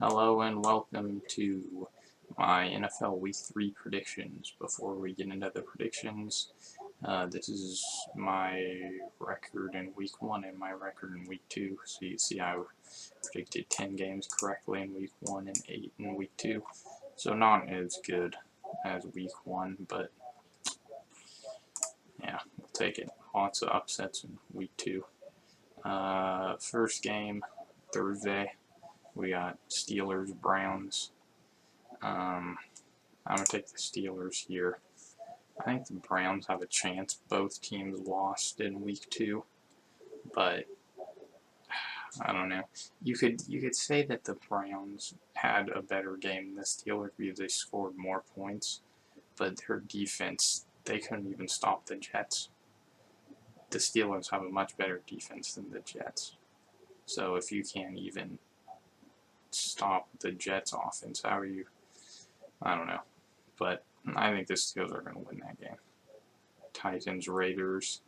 Hello and welcome to my NFL Week 3 predictions. Before we get into the predictions, this is my record in Week 1 and my record in Week 2. So you see I predicted 10 games correctly in Week 1 and 8 in Week 2. So not as good as Week 1, but yeah, we'll take it. Lots of upsets in Week 2. First game, Thursday. We got Steelers, Browns. I'm going to take the Steelers here. I think the Browns have a chance. Both teams lost in Week 2, but I don't know. You could say that the Browns had a better game than the Steelers because they scored more points, but their defense, they couldn't even stop the Jets. The Steelers have a much better defense than the Jets. So if you can't even stop the Jets offense, how are you? I don't know. But I think the Steelers are going to win that game. Titans, Raiders.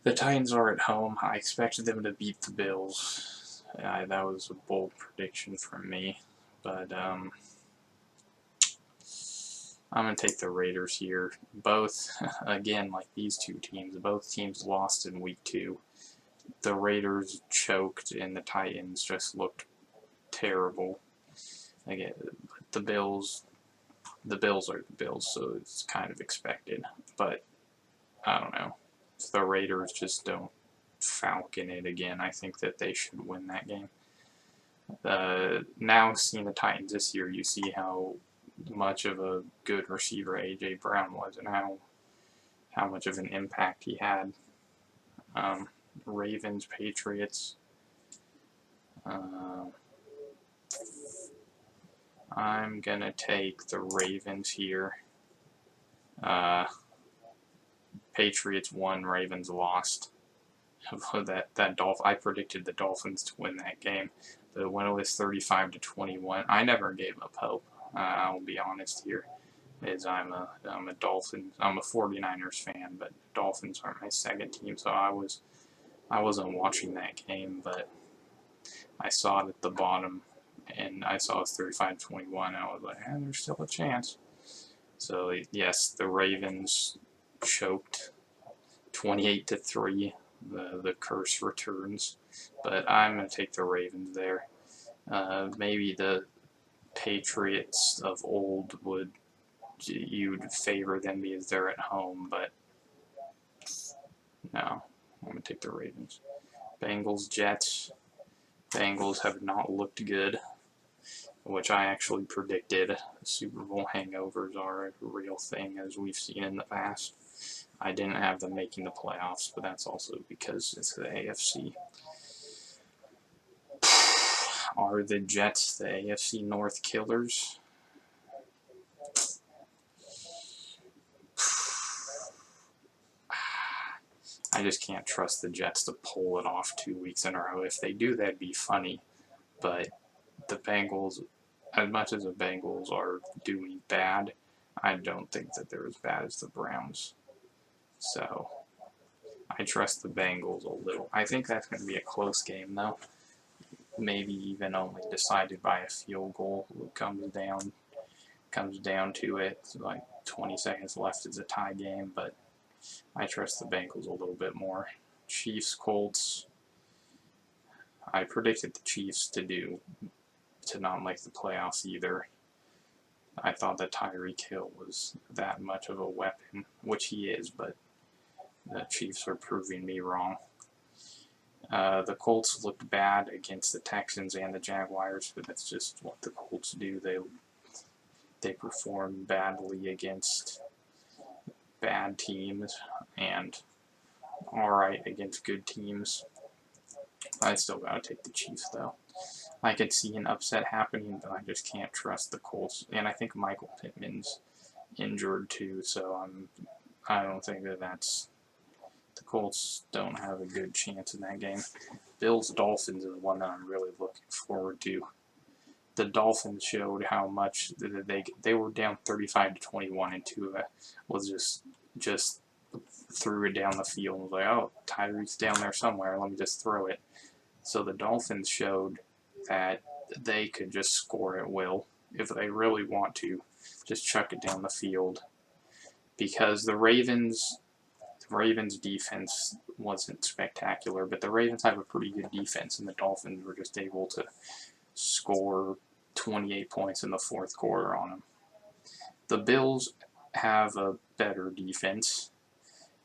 The Titans are at home. I expected them to beat the Bills. That was a bold prediction from me. But I'm going to take the Raiders here. Both, again, like these two teams, both teams lost in Week 2. The Raiders choked and the Titans just looked terrible. Again, the Bills are the Bills, so it's kind of expected. But I don't know. If the Raiders just don't falcon it again, I think that they should win that game. Now seeing the Titans this year, you see how much of a good receiver A.J. Brown was and how much of an impact he had. Ravens, Patriots. I'm going to take the Ravens here. Patriots won, Ravens lost. I predicted the Dolphins to win that game, but when it was 35-21, I never gave up hope. I'll be honest here, as I'm a 49ers fan, but Dolphins are my second team, so I wasn't watching that game, but I saw it at the bottom, and I saw it was 35-21, and I was like, there's still a chance. So yes, the Ravens choked 28-3. The curse returns, but I'm going to take the Ravens there. Maybe the Patriots of old you'd favor them because they're at home, but no, I'm going to take the Ravens. Bengals, Jets. Bengals have not looked good, which I actually predicted. Super Bowl hangovers are a real thing, as we've seen in the past. I didn't have them making the playoffs, but that's also because it's the AFC. Are the Jets the AFC North killers? I just can't trust the Jets to pull it off 2 weeks in a row. If they do, that'd be funny. But the Bengals, as much as the Bengals are doing bad, I don't think that they're as bad as the Browns. So I trust the Bengals a little. I think that's going to be a close game, though. Maybe even only decided by a field goal. It comes down to it. It's like 20 seconds left is a tie game, but I trust the Bengals a little bit more. Chiefs, Colts. I predicted the Chiefs to not make the playoffs either. I thought that Tyreek Hill was that much of a weapon, which he is, but the Chiefs are proving me wrong. The Colts looked bad against the Texans and the Jaguars, but that's just what the Colts do. They perform badly against bad teams and alright against good teams. I still gotta take the Chiefs, though. I could see an upset happening, but I just can't trust the Colts. And I think Michael Pittman's injured, too, so I don't think that's... The Colts don't have a good chance in that game. Bills-Dolphins is the one that I'm really looking forward to. The Dolphins showed how much they were down 35-21, and Tua was just threw it down the field and was like, oh, Tyreek's down there somewhere, let me just throw it. So the Dolphins showed that they could just score at will if they really want to. Just chuck it down the field. Because the Ravens defense wasn't spectacular, but the Ravens have a pretty good defense, and the Dolphins were just able to score 28 points in the fourth quarter on them. The Bills have a better defense.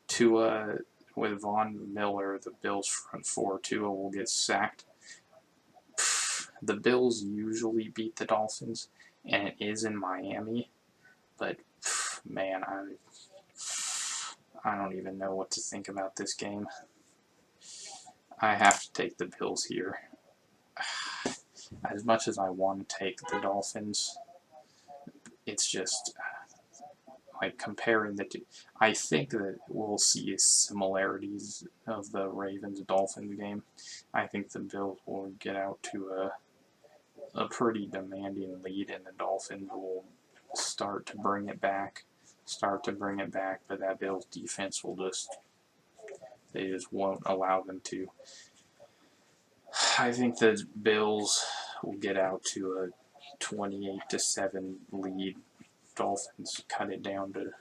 Tua, with Von Miller, the Bills front four, Tua will get sacked. The Bills usually beat the Dolphins, and it is in Miami, but man, I don't even know what to think about this game. I have to take the Bills here. As much as I want to take the Dolphins, it's just like comparing the two. I think that we'll see similarities of the Ravens-Dolphins game. I think the Bills will get out to a pretty demanding lead, and the Dolphins will start to bring it back, but that Bills defense will they just won't allow them to. I think the Bills will get out to a 28-7 lead. Dolphins cut it down to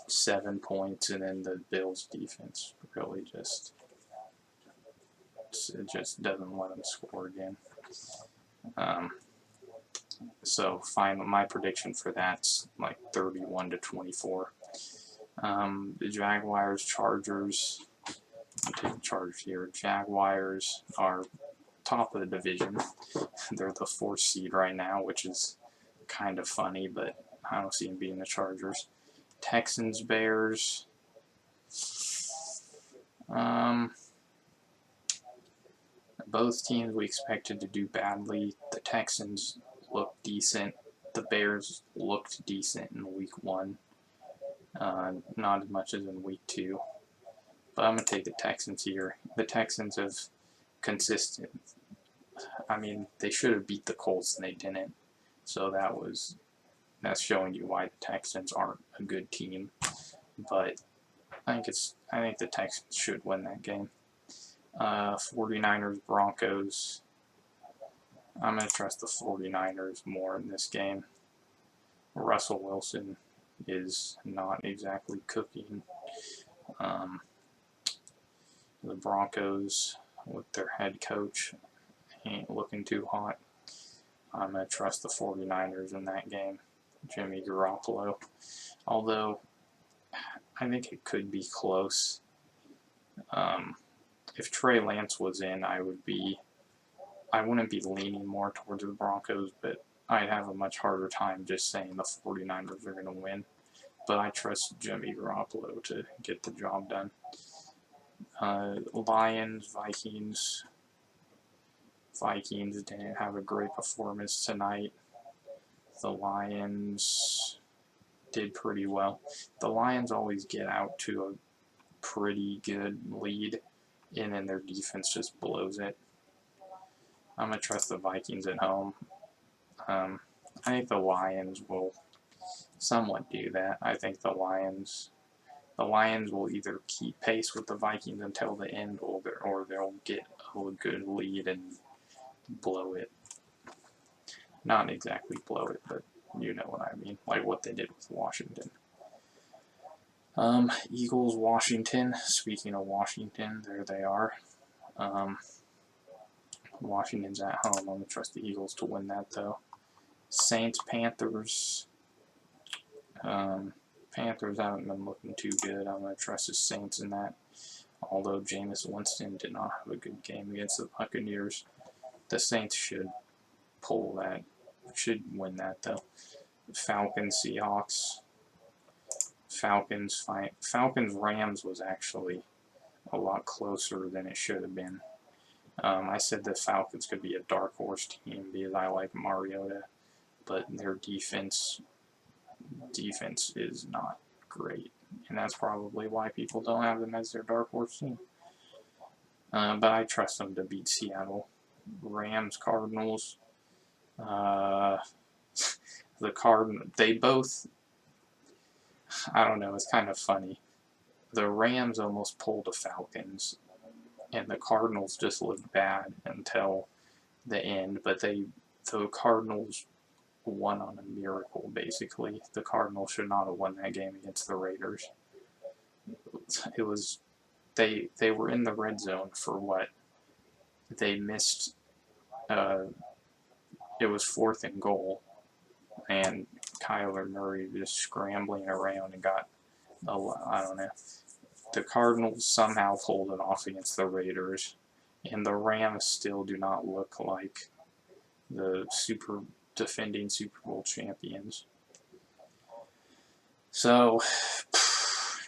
7 points, and then the Bills defense really just doesn't let them score again. So my prediction for that's like 31-24. The Jaguars, Chargers. I'll take the Chargers here. Jaguars are top of the division. They're the 4th seed right now, which is kind of funny, but I don't see them beating the Chargers. Texans, Bears. Both teams we expected to do badly. The Texans looked decent. The Bears looked decent in week 1. Not as much as in week 2. But I'm going to take the Texans here. The Texans have consistent. I mean, they should have beat the Colts and they didn't. So that's showing you why the Texans aren't a good team. But I think the Texans should win that game. 49ers, Broncos. I'm going to trust the 49ers more in this game. Russell Wilson is not exactly cooking. The Broncos, with their head coach, ain't looking too hot. I'm going to trust the 49ers in that game. Jimmy Garoppolo. Although, I think it could be close. If Trey Lance was in, I wouldn't be leaning more towards the Broncos, but I'd have a much harder time just saying the 49ers are going to win. But I trust Jimmy Garoppolo to get the job done. Lions, Vikings. Vikings didn't have a great performance tonight. The Lions did pretty well. The Lions always get out to a pretty good lead, and then their defense just blows it. I'm going to trust the Vikings at home. I think the Lions will somewhat do that. I think the Lions will either keep pace with the Vikings until the end, or they'll get a good lead and blow it. Not exactly blow it, but you know what I mean. Like what they did with Washington. Eagles, Washington. Speaking of Washington, there they are. Washington's at home. I'm going to trust the Eagles to win that, though. Saints, Panthers. Panthers haven't been looking too good. I'm going to trust the Saints in that. Although Jameis Winston did not have a good game against the Buccaneers. The Saints should win that, though. Falcons, Seahawks. Falcons, Rams was actually a lot closer than it should have been. I said the Falcons could be a dark horse team because I like Mariota, but their defense is not great, and that's probably why people don't have them as their dark horse team. But I trust them to beat Seattle. Rams, Cardinals. The Cardinals, they both, I don't know, it's kind of funny. The Rams almost pulled the Falcons, and the Cardinals just looked bad until the end, but the the Cardinals won on a miracle, basically. The Cardinals should not have won that game against the Raiders. It was they were in the red zone for what? They missed it was 4th and goal, and Kyler Murray just scrambling around and got I don't know. The Cardinals somehow pulled it off against the Raiders, and the Rams still do not look like the defending Super Bowl champions. So,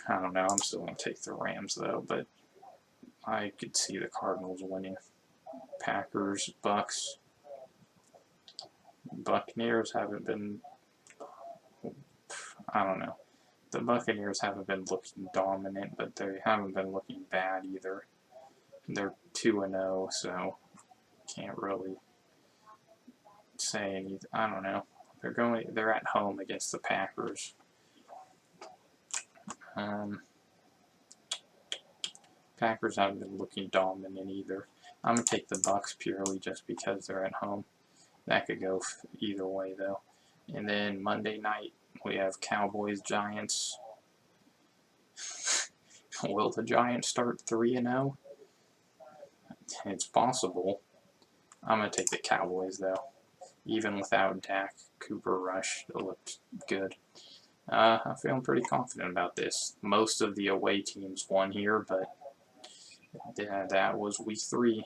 I don't know. I'm still going to take the Rams, though, but I could see the Cardinals winning. Packers, Bucks. Buccaneers haven't been, I don't know. The Buccaneers haven't been looking dominant, but they haven't been looking bad either. They're 2-0, so can't really say anything. I don't know. They're at home against the Packers. Packers haven't been looking dominant either. I'm gonna take the Bucks purely just because they're at home. That could go either way though. And then Monday night we have Cowboys Giants. Will the Giants start 3-0? It's possible. I'm gonna take the Cowboys though. Even without Dak, Cooper Rush, it looked good. I'm feeling pretty confident about this. Most of the away teams won here, but that was week 3.